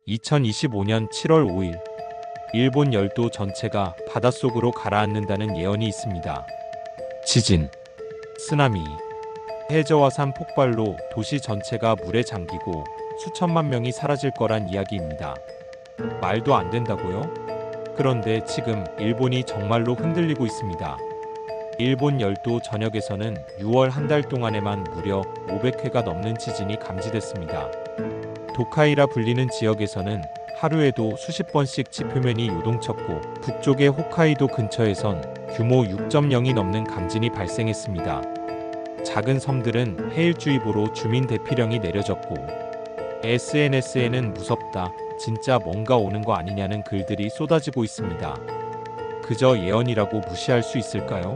2025년 7월 5일, 일본 열도 전체가 바닷속으로 가라앉는다는 예언이 있습니다. 지진, 쓰나미, 해저화산 폭발로 도시 전체가 물에 잠기고 수천만 명이 사라질 거란 이야기입니다. 말도 안 된다고요? 그런데 지금 일본이 정말로 흔들리고 있습니다. 일본 열도 전역에서는 6월 한 달 동안에만 무려 500회가 넘는 지진이 감지됐습니다. 도카이라 불리는 지역에서는 하루에도 수십 번씩 지표면이 요동쳤고, 북쪽의 홋카이도 근처에선 규모 6.0이 넘는 감진이 발생했습니다. 작은 섬들은 해일주의보로 주민 대피령이 내려졌고, SNS에는 무섭다, 진짜 뭔가 오는 거 아니냐는 글들이 쏟아지고 있습니다. 그저 예언이라고 무시할 수 있을까요?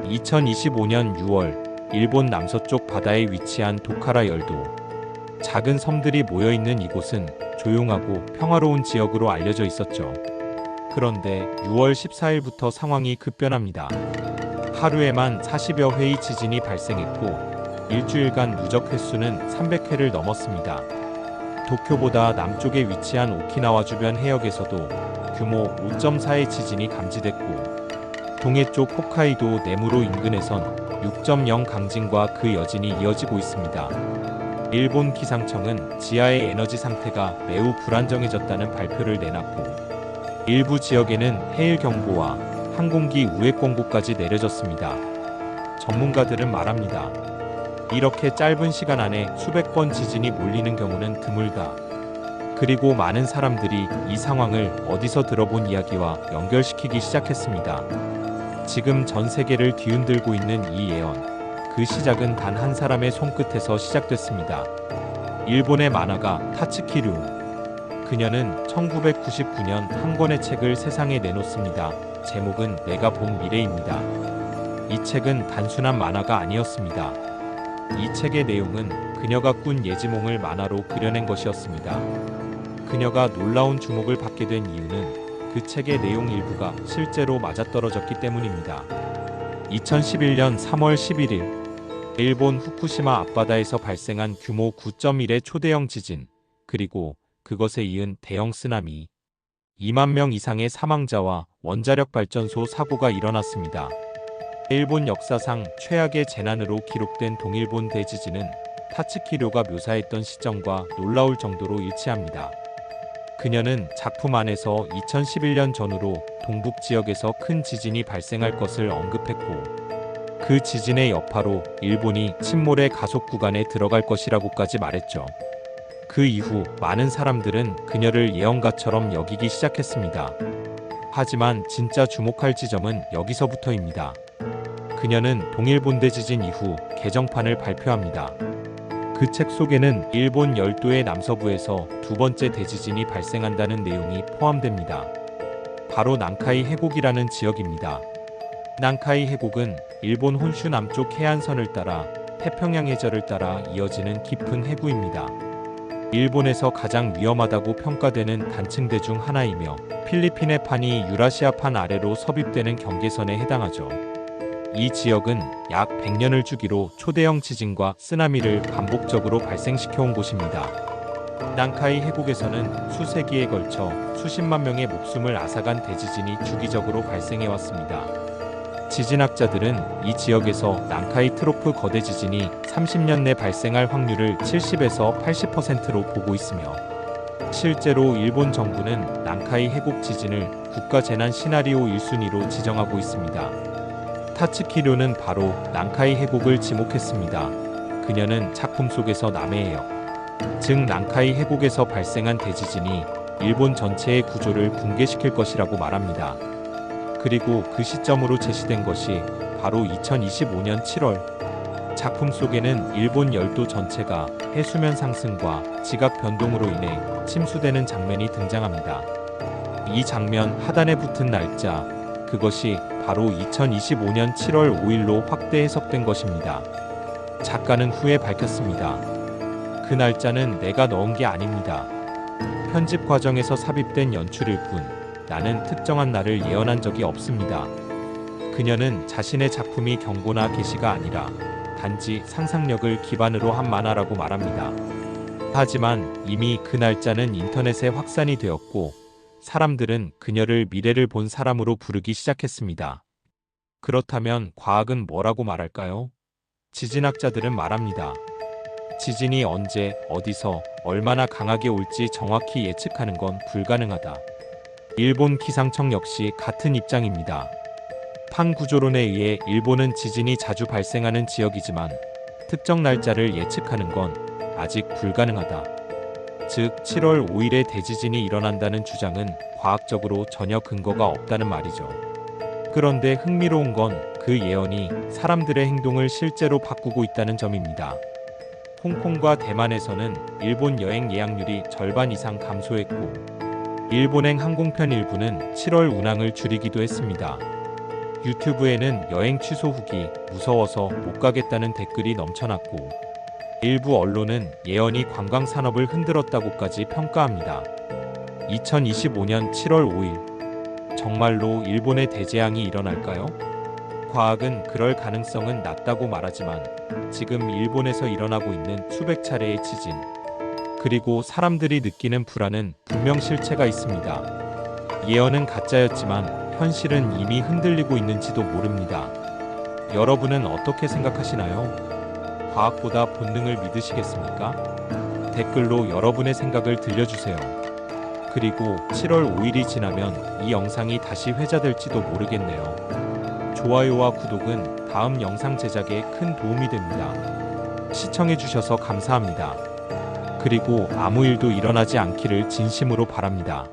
2025년 6월, 일본 남서쪽 바다에 위치한 도카라 열도. 작은 섬들이 모여있는 이곳은 조용하고 평화로운 지역으로 알려져 있었죠. 그런데 6월 14일부터 상황이 급변합니다. 하루에만 40여 회의 지진이 발생했고, 일주일간 누적 횟수는 300회를 넘었습니다. 도쿄보다 남쪽에 위치한 오키나와 주변 해역에서도 규모 5.4의 지진이 감지됐고, 동해 쪽 홋카이도 네무로 인근에선 6.0 강진과 그 여진이 이어지고 있습니다. 일본 기상청은 지하의 에너지 상태가 매우 불안정해졌다는 발표를 내놨고, 일부 지역에는 해일 경보와 항공기 우회 권고까지 내려졌습니다. 전문가들은 말합니다. 이렇게 짧은 시간 안에 수백 번 지진이 몰리는 경우는 드물다. 그리고 많은 사람들이 이 상황을 어디서 들어본 이야기와 연결시키기 시작했습니다. 지금 전 세계를 뒤흔들고 있는 이 예언. 그 시작은 단 한 사람의 손끝에서 시작됐습니다. 일본의 만화가 타츠키 류. 그녀는 1999년 한 권의 책을 세상에 내놓습니다. 제목은 내가 본 미래입니다. 이 책은 단순한 만화가 아니었습니다. 이 책의 내용은 그녀가 꾼 예지몽을 만화로 그려낸 것이었습니다. 그녀가 놀라운 주목을 받게 된 이유는 그 책의 내용 일부가 실제로 맞아떨어졌기 때문입니다. 2011년 3월 11일, 일본 후쿠시마 앞바다에서 발생한 규모 9.1의 초대형 지진, 그리고 그것에 이은 대형 쓰나미, 2만 명 이상의 사망자와 원자력 발전소 사고가 일어났습니다. 일본 역사상 최악의 재난으로 기록된 동일본 대지진은 타츠키료가 묘사했던 시점과 놀라울 정도로 일치합니다. 그녀는 작품 안에서 2011년 전후로 동북 지역에서 큰 지진이 발생할 것을 언급했고, 그 지진의 여파로 일본이 침몰의 가속 구간에 들어갈 것이라고까지 말했죠. 그 이후 많은 사람들은 그녀를 예언가처럼 여기기 시작했습니다. 하지만 진짜 주목할 지점은 여기서부터입니다. 그녀는 동일본 대지진 이후 개정판을 발표합니다. 그 책 속에는 일본 열도의 남서부에서 두 번째 대지진이 발생한다는 내용이 포함됩니다. 바로 난카이 해곡이라는 지역입니다. 난카이 해곡은 일본 혼슈 남쪽 해안선을 따라 태평양 해저를 따라 이어지는 깊은 해구입니다. 일본에서 가장 위험하다고 평가되는 단층대 중 하나이며, 필리핀의 판이 유라시아판 아래로 섭입되는 경계선에 해당하죠. 이 지역은 약 100년을 주기로 초대형 지진과 쓰나미를 반복적으로 발생시켜온 곳입니다. 난카이 해곡에서는 수세기에 걸쳐 수십만 명의 목숨을 앗아간 대지진이 주기적으로 발생해왔습니다. 지진학자들은 이 지역에서 난카이 트로프 거대 지진이 30년 내 발생할 확률을 70에서 80%로 보고 있으며, 실제로 일본 정부는 난카이 해곡 지진을 국가재난 시나리오 1순위로 지정하고 있습니다. 타츠키료는 바로 난카이 해곡을 지목했습니다. 그녀는 작품 속에서 남해해역, 즉 난카이 해곡에서 발생한 대지진이 일본 전체의 구조를 붕괴시킬 것이라고 말합니다. 그리고 그 시점으로 제시된 것이 바로 2025년 7월. 작품 속에는 일본 열도 전체가 해수면 상승과 지각 변동으로 인해 침수되는 장면이 등장합니다. 이 장면 하단에 붙은 날짜, 그것이 바로 2025년 7월 5일로 확대 해석된 것입니다. 작가는 후에 밝혔습니다. 그 날짜는 내가 넣은 게 아닙니다. 편집 과정에서 삽입된 연출일 뿐, 나는 특정한 날을 예언한 적이 없습니다. 그녀는 자신의 작품이 경고나 계시가 아니라 단지 상상력을 기반으로 한 만화라고 말합니다. 하지만 이미 그 날짜는 인터넷에 확산이 되었고 사람들은 그녀를 미래를 본 사람으로 부르기 시작했습니다. 그렇다면 과학은 뭐라고 말할까요? 지진학자들은 말합니다. 지진이 언제, 어디서, 얼마나 강하게 올지 정확히 예측하는 건 불가능하다. 일본 기상청 역시 같은 입장입니다. 판 구조론에 의해 일본은 지진이 자주 발생하는 지역이지만 특정 날짜를 예측하는 건 아직 불가능하다. 즉 7월 5일에 대지진이 일어난다는 주장은 과학적으로 전혀 근거가 없다는 말이죠. 그런데 흥미로운 건 그 예언이 사람들의 행동을 실제로 바꾸고 있다는 점입니다. 홍콩과 대만에서는 일본 여행 예약률이 절반 이상 감소했고 일본행 항공편 일부는 7월 운항을 줄이기도 했습니다. 유튜브에는 여행 취소 후기 무서워서 못 가겠다는 댓글이 넘쳐났고 일부 언론은 예언이 관광 산업을 흔들었다고까지 평가합니다. 2025년 7월 5일 정말로 일본에 대재앙이 일어날까요? 과학은 그럴 가능성은 낮다고 말하지만 지금 일본에서 일어나고 있는 수백 차례의 지진 그리고 사람들이 느끼는 불안은 분명 실체가 있습니다. 예언은 가짜였지만 현실은 이미 흔들리고 있는지도 모릅니다. 여러분은 어떻게 생각하시나요? 과학보다 본능을 믿으시겠습니까? 댓글로 여러분의 생각을 들려주세요. 그리고 7월 5일이 지나면 이 영상이 다시 회자될지도 모르겠네요. 좋아요와 구독은 다음 영상 제작에 큰 도움이 됩니다. 시청해주셔서 감사합니다. 그리고 아무 일도 일어나지 않기를 진심으로 바랍니다.